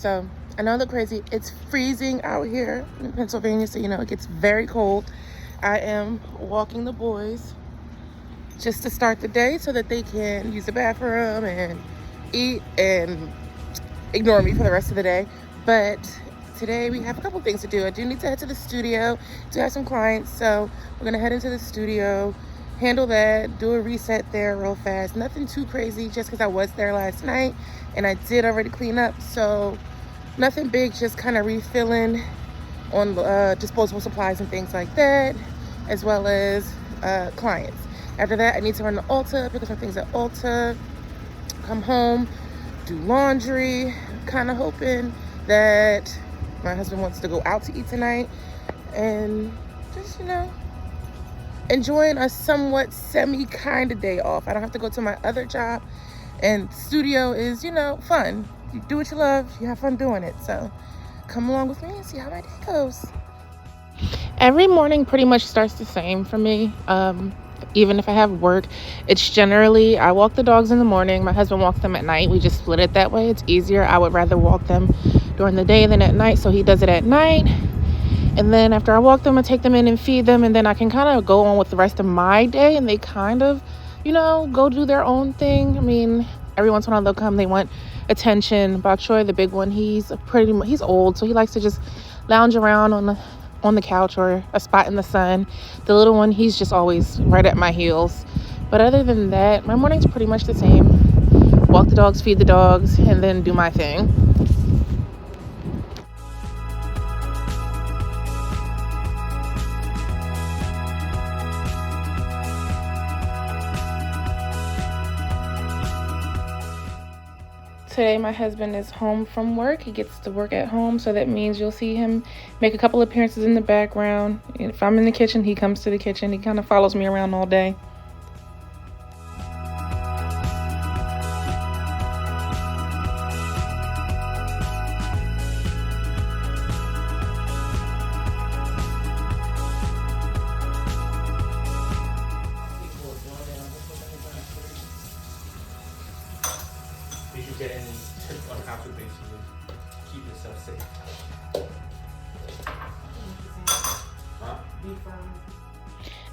So I know I look crazy. It's freezing out here in Pennsylvania, so you know it gets very cold. I am walking the boys just to start the day so that they can use the bathroom and eat and ignore me for the rest of the day. But today we have a couple things to do. I do need to head to the studio to have some clients, so we're gonna head into the studio, handle that, do a reset there real fast. Nothing too crazy, just because I was there last night and I did already clean up, so nothing big, just kind of refilling on disposable supplies and things like that, as well as clients. After that, I need to run to Ulta, pick up some things at Ulta, come home, do laundry, kind of hoping that my husband wants to go out to eat tonight, and just, you know, enjoying a somewhat semi kind of day off. I don't have to go to my other job, and studio is, you know, fun. You do what you love, you have fun doing it. So come along with me and see how my day goes. Every morning pretty much starts the same for me. Even if I have work, it's generally I walk the dogs in the morning, my husband walks them at night. We just split it that way. It's easier. I would rather walk them during the day than at night, so he does it at night. And then after I walk them, I take them in and feed them, and then I can kind of go on with the rest of my day, and they kind of, you know, go do their own thing. I mean, every once in a while they'll come, they want attention. Bok Choy, the big one, he's old, so he likes to just lounge around on the couch or a spot in the sun. The little one, he's just always right at my heels. But other than that, my morning's pretty much the same. Walk the dogs, feed the dogs, and then do my thing. Today my husband is home from work. He gets to work at home, so that means you'll see him make a couple appearances in the background. If I'm in the kitchen, he comes to the kitchen. He kind of follows me around all day. Did you get any tips on how to basically keep yourself safe? Huh?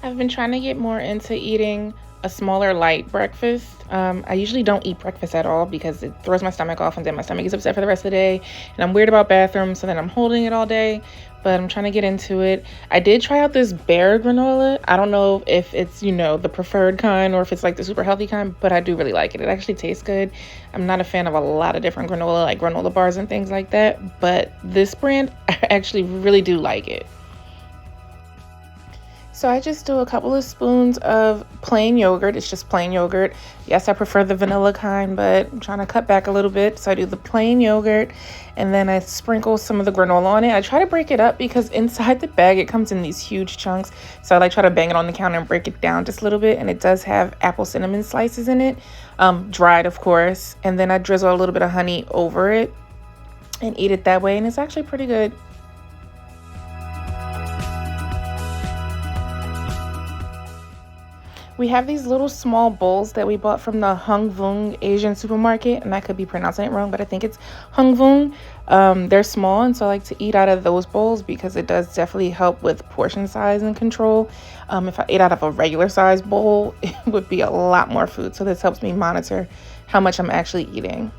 I've been trying to get more into eating a smaller, light breakfast. I usually don't eat breakfast at all because it throws my stomach off, and then my stomach is upset for the rest of the day, and I'm weird about bathrooms, so then I'm holding it all day. But I'm trying to get into it. I did try out this bear granola. I don't know if it's, you know, the preferred kind or if it's like the super healthy kind, but I do really like it. It actually tastes good. I'm not a fan of a lot of different granola, like granola bars and things like that, but this brand, I actually really do like it. So I just do a couple of spoons of plain yogurt. It's just plain yogurt. Yes, I prefer the vanilla kind, but I'm trying to cut back a little bit. So I do the plain yogurt, and then I sprinkle some of the granola on it. I try to break it up because inside the bag, it comes in these huge chunks. So I like try to bang it on the counter and break it down just a little bit. And it does have apple cinnamon slices in it, dried, of course. And then I drizzle a little bit of honey over it and eat it that way. And it's actually pretty good. We have these little small bowls that we bought from the Hung Vuong Asian supermarket, and I could be pronouncing it wrong, but I think it's Hung Vuong. They're small, and so I like to eat out of those bowls because it does definitely help with portion size and control. If I ate out of a regular size bowl, it would be a lot more food, so this helps me monitor how much I'm actually eating.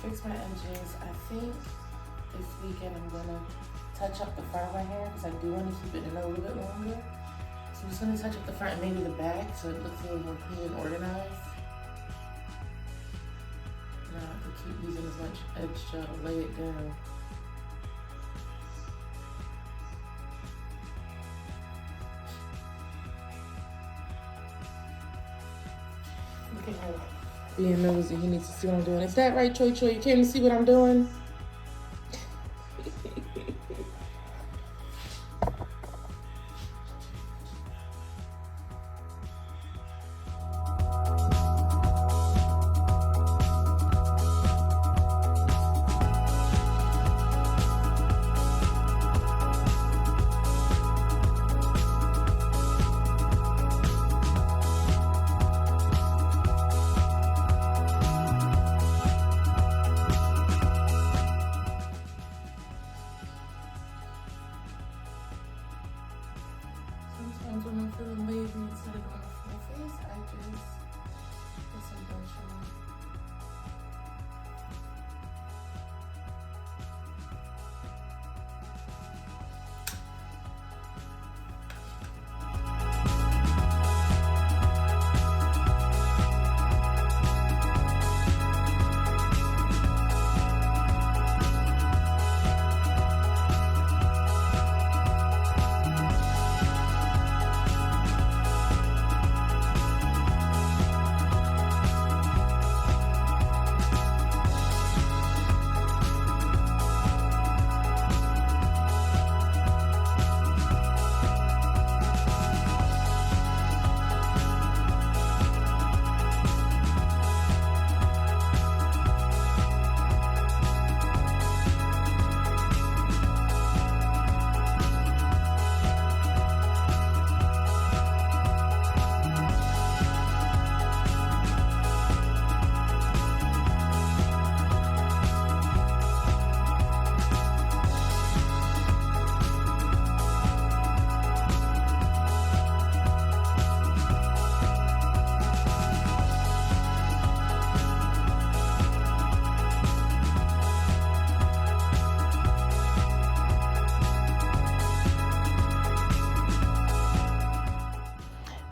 Fix my edges. I think this weekend I'm gonna touch up the front of my hair because I do want to keep it in a little bit longer. So I'm just gonna touch up the front and maybe the back so it looks a little more clean and organized. And I have to keep using as much edge gel to lay it down. Look at her being nosy. He needs to see what I'm doing. Is that right, Choi Choi? You can't see what I'm doing?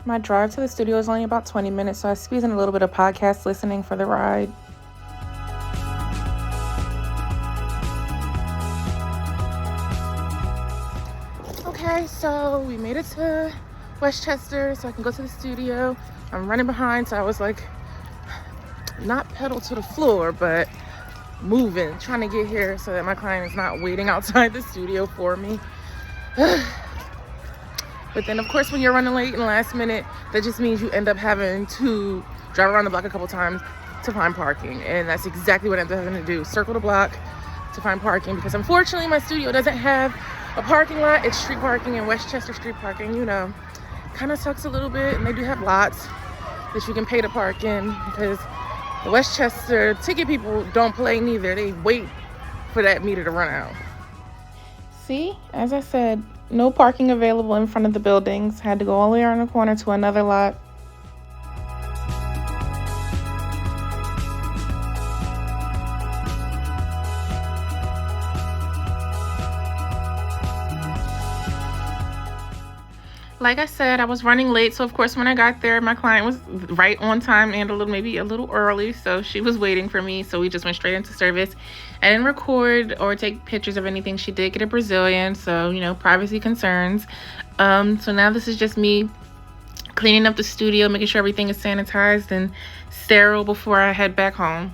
My drive to the studio is only about 20 minutes, so I squeeze in a little bit of podcast listening for the ride. Okay, so we made it to Westchester so I can go to the studio. I'm running behind, so I was like, not pedal to the floor, but moving, trying to get here so that my client is not waiting outside the studio for me. But then, of course, when you're running late and last minute, that just means you end up having to drive around the block a couple times to find parking. And that's exactly what I ended up having to do. Circle the block to find parking because unfortunately my studio doesn't have a parking lot. It's street parking, and Westchester street parking, you know, kind of sucks a little bit. And they do have lots that you can pay to park in because the Westchester ticket people don't play neither. They wait for that meter to run out. See, as I said, no parking available in front of the buildings. Had to go all the way around the corner to another lot. Like I said, I was running late, so of course when I got there, my client was right on time and maybe a little early, so she was waiting for me. So we just went straight into service. I didn't record or take pictures of anything. She did get a Brazilian, so you know, privacy concerns. So now this is just me cleaning up the studio, making sure everything is sanitized and sterile before I head back home.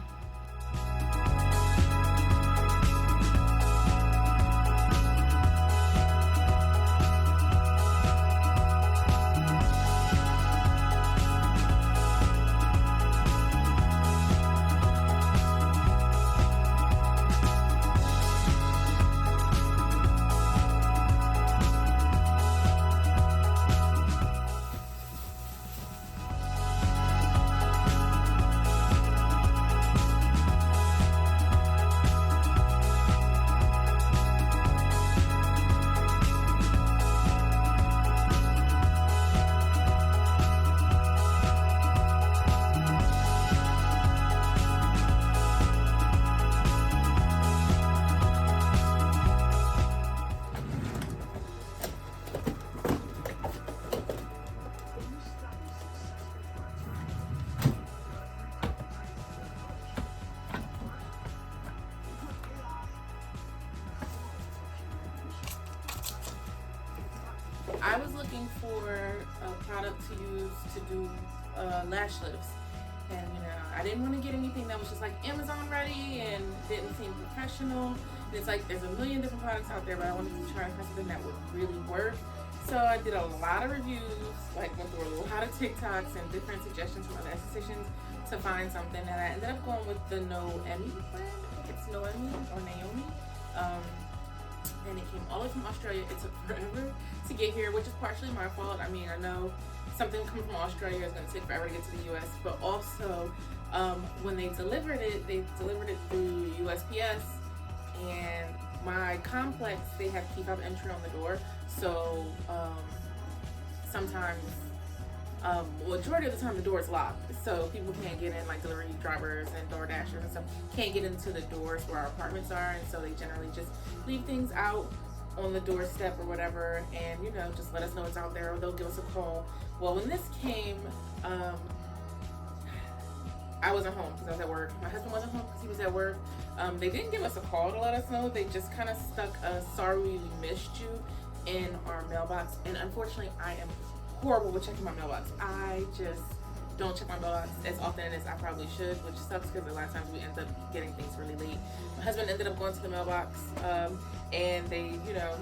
I was looking for a product to use to do lash lifts, and you know, I didn't want to get anything that was just like Amazon ready and didn't seem professional. And it's like there's a million different products out there, but I wanted to try something that would really work. So I did a lot of reviews, like went through a lot of TikToks and different suggestions from other estheticians to find something, and I ended up going with the Noemi brand. I think it's Noemi or Naomi. And it came all the way from Australia. It took forever to get here, which is partially my fault. I mean, I know something coming from Australia is going to take forever to get to the U.S., but also when they delivered it through USPS, and my complex, they have key fob entry on the door, so sometimes, majority of the time, the door is locked, so people can't get in, like delivery drivers and door dashers and stuff can't get into the doors where our apartments are, and so they generally just leave things out on the doorstep or whatever, and you know, just let us know it's out there, or they'll give us a call. Well, when this came, I wasn't home because I was at work. My husband wasn't home because he was at work. They didn't give us a call to let us know. They just kind of stuck a "sorry we missed you" in our mailbox, and unfortunately, I am horrible with checking my mailbox. I just don't check my mailbox as often as I probably should, which sucks because a lot of times we end up getting things really late. My husband ended up going to the mailbox, and they, you know,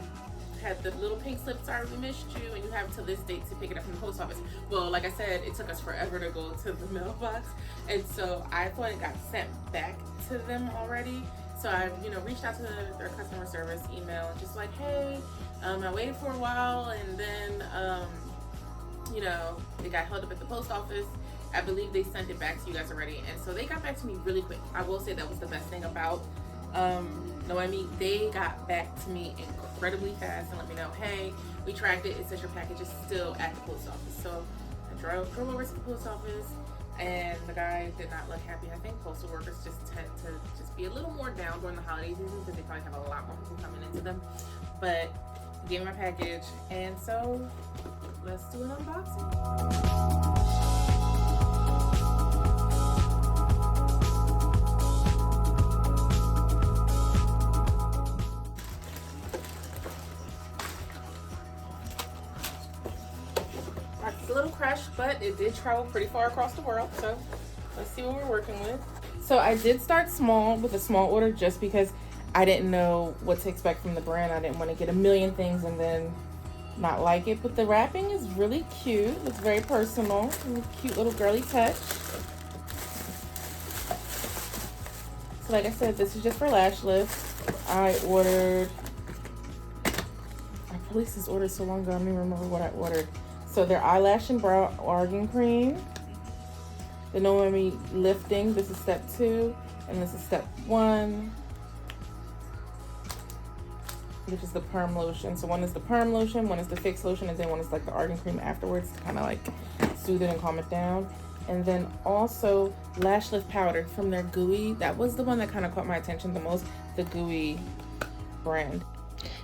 had the little pink slip, "sorry we missed you, and you have till this date to pick it up from the post office." Well, like I said, it took us forever to go to the mailbox, and so I thought it got sent back to them already. So I, you know, reached out to their customer service email and just like, hey, I waited for a while, and then you know, it got held up at the post office. I believe they sent it back to you guys already, and so they got back to me really quick. I will say that was the best thing about Noemi. They got back to me incredibly fast and let me know, hey, we tracked it. It says your package is still at the post office. So I drove over to the post office, and the guy did not look happy. I think postal workers just tend to just be a little more down during the holiday season because they probably have a lot more people coming into them. But gave me my package, and so let's do an unboxing. It's a little crushed, but it did travel pretty far across the world, so let's see what we're working with. So I did start small with a small order just because I didn't know what to expect from the brand. I didn't want to get a million things and then not like it, but the wrapping is really cute. It's very personal, cute little girly touch. So like I said, this is just for lash lifts. I placed this order so long ago, I don't even remember what I ordered. So they're eyelash and brow argan cream. The No Memory lifting, this is step 2, and this is step 1, which is the perm lotion. So one is the perm lotion, one is the fix lotion, and then one is like the argan cream afterwards to kind of like soothe it and calm it down. And then also lash lift powder from their Gooey. That was the one that kind of caught my attention the most, the Gooey brand.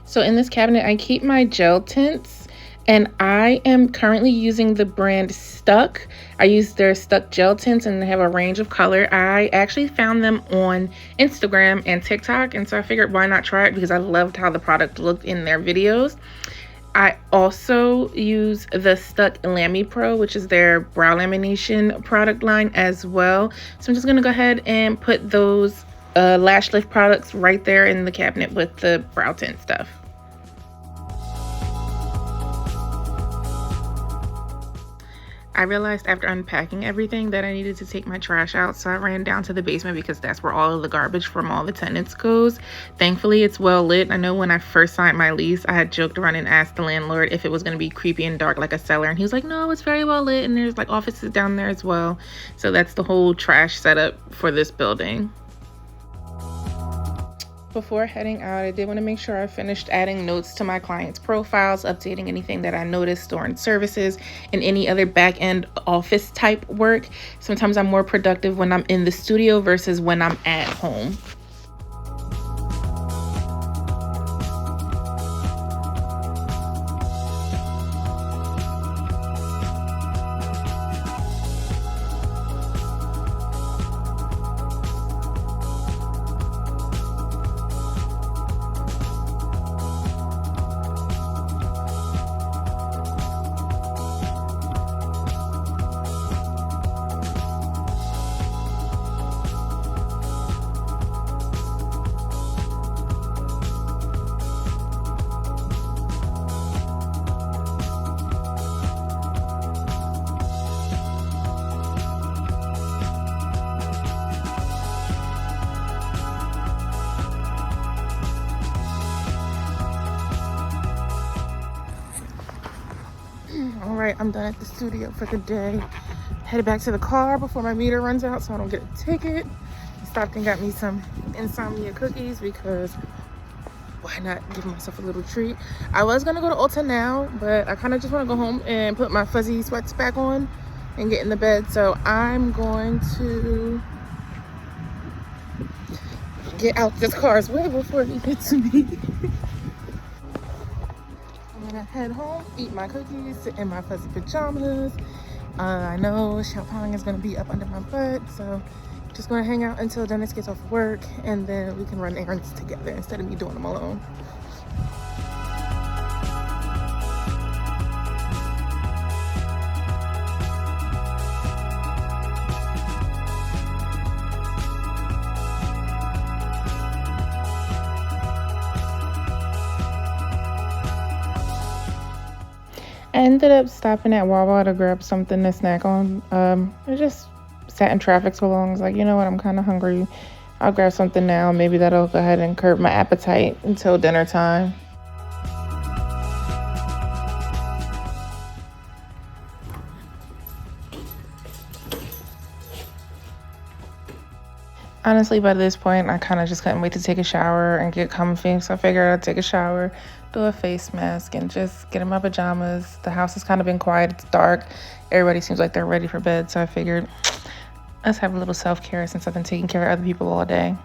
So in this cabinet, I keep my gel tints, and I am currently using the brand Stuck. I use their Stuck gel tints, and they have a range of color. I actually found them on Instagram and TikTok, and so I figured why not try it, because I loved how the product looked in their videos. I also use the Stuck Lamy Pro, which is their brow lamination product line as well. So I'm just gonna go ahead and put those lash lift products right there in the cabinet with the brow tint stuff. I realized after unpacking everything that I needed to take my trash out, so I ran down to the basement because that's where all of the garbage from all the tenants goes. Thankfully, it's well lit. I know when I first signed my lease, I had joked around and asked the landlord if it was going to be creepy and dark like a cellar, and he was like, no, it's very well lit, and there's like offices down there as well. So that's the whole trash setup for this building. Before heading out, I did want to make sure I finished adding notes to my clients' profiles, updating anything that I noticed during services, and any other back-end office type work. Sometimes I'm more productive when I'm in the studio versus when I'm at home. All right, I'm done at the studio for the day. Headed back to the car before my meter runs out so I don't get a ticket. Stopped and got me some insomnia cookies because why not give myself a little treat? I was gonna go to Ulta now, but I kind of just want to go home and put my fuzzy sweats back on and get in the bed. So I'm going to get out this car's way before he gets me. I'm gonna head home, eat my cookies, sit in my fuzzy pajamas. I know Xiaopang is gonna be up under my butt, so just gonna hang out until Dennis gets off work, and then we can run errands together instead of me doing them alone. I ended up stopping at Wawa to grab something to snack on. I just sat in traffic so long. I was like, you know what, I'm kind of hungry. I'll grab something now. Maybe that'll go ahead and curb my appetite until dinner time. Honestly, by this point, I kind of just couldn't wait to take a shower and get comfy. So I figured I'd take a shower, do a face mask, and just get in my pajamas. The house has kind of been quiet. It's dark. Everybody seems like they're ready for bed. So I figured let's have a little self-care since I've been taking care of other people all day.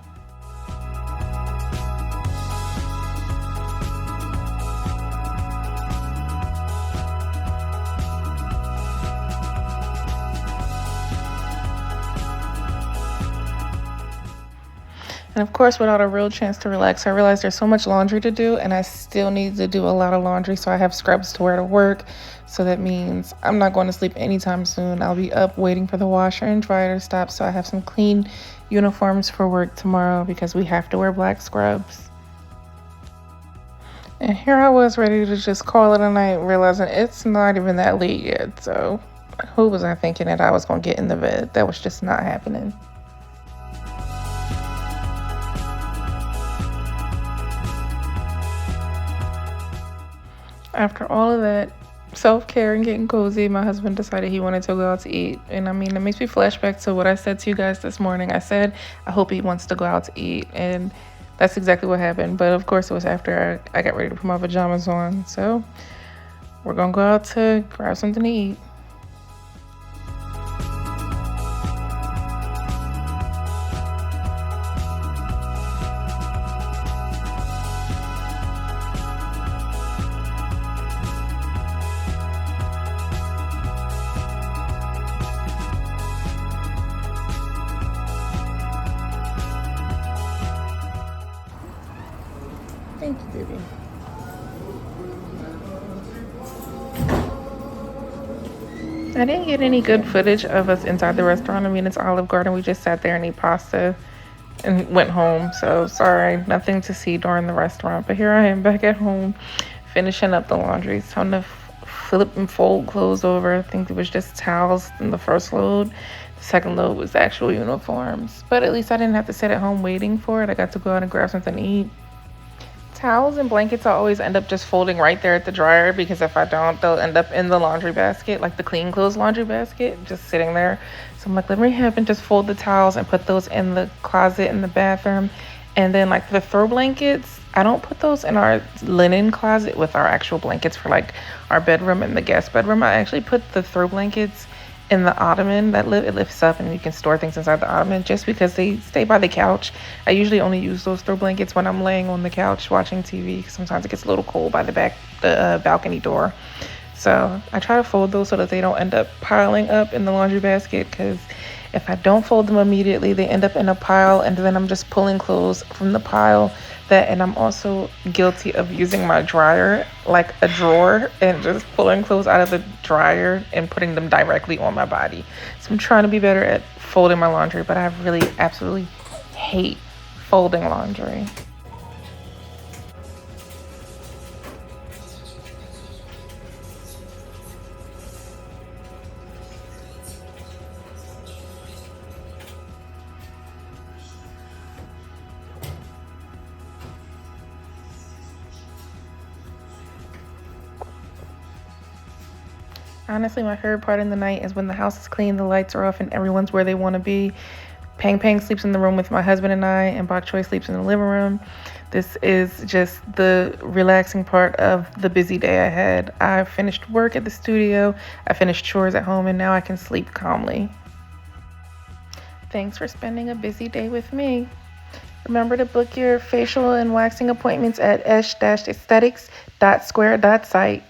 And of course, without a real chance to relax, I realized there's so much laundry to do, and I still need to do a lot of laundry. So I have scrubs to wear to work. So that means I'm not going to sleep anytime soon. I'll be up waiting for the washer and dryer to stop. So I have some clean uniforms for work tomorrow because we have to wear black scrubs. And here I was ready to just call it a night, realizing it's not even that late yet. So who was I thinking that I was going to get in the bed? That was just not happening. After all of that self-care and getting cozy, my husband decided he wanted to go out to eat. And I mean, it makes me flashback to what I said to you guys this morning. I said, I hope he wants to go out to eat. And that's exactly what happened. But of course, it was after I got ready to put my pajamas on. So we're going to go out to grab something to eat. Thank you, baby. I didn't get any good footage of us inside the restaurant. I mean, it's Olive Garden. We just sat there and ate pasta and went home. So sorry, nothing to see during the restaurant. But here I am back at home, finishing up the laundry. It's time to flip and fold clothes over. I think it was just towels in the first load. The second load was actual uniforms. But at least I didn't have to sit at home waiting for it. I got to go out and grab something to eat. Towels and blankets, I always end up just folding right there at the dryer because if I don't, they'll end up in the laundry basket, like the clean clothes laundry basket, just sitting there. So I'm like, let me have and just fold the towels and put those in the closet in the bathroom. And then like the throw blankets, I don't put those in our linen closet with our actual blankets for like our bedroom and the guest bedroom. I actually put the throw blankets in the ottoman that it lifts up and you can store things inside the ottoman just because they stay by the couch. I usually only use those throw blankets when I'm laying on the couch watching TV. Sometimes it gets a little cold by the balcony door. So I try to fold those so that they don't end up piling up in the laundry basket because if I don't fold them immediately, they end up in a pile and then I'm just pulling clothes from the pile. And I'm also guilty of using my dryer like a drawer and just pulling clothes out of the dryer and putting them directly on my body. So I'm trying to be better at folding my laundry, but I really absolutely hate folding laundry. Honestly, my favorite part in the night is when the house is clean, the lights are off, and everyone's where they want to be. Pang Pang sleeps in the room with my husband and I, and Bok Choy sleeps in the living room. This is just the relaxing part of the busy day I had. I finished work at the studio, I finished chores at home, and now I can sleep calmly. Thanks for spending a busy day with me. Remember to book your facial and waxing appointments at esthetics.square.site.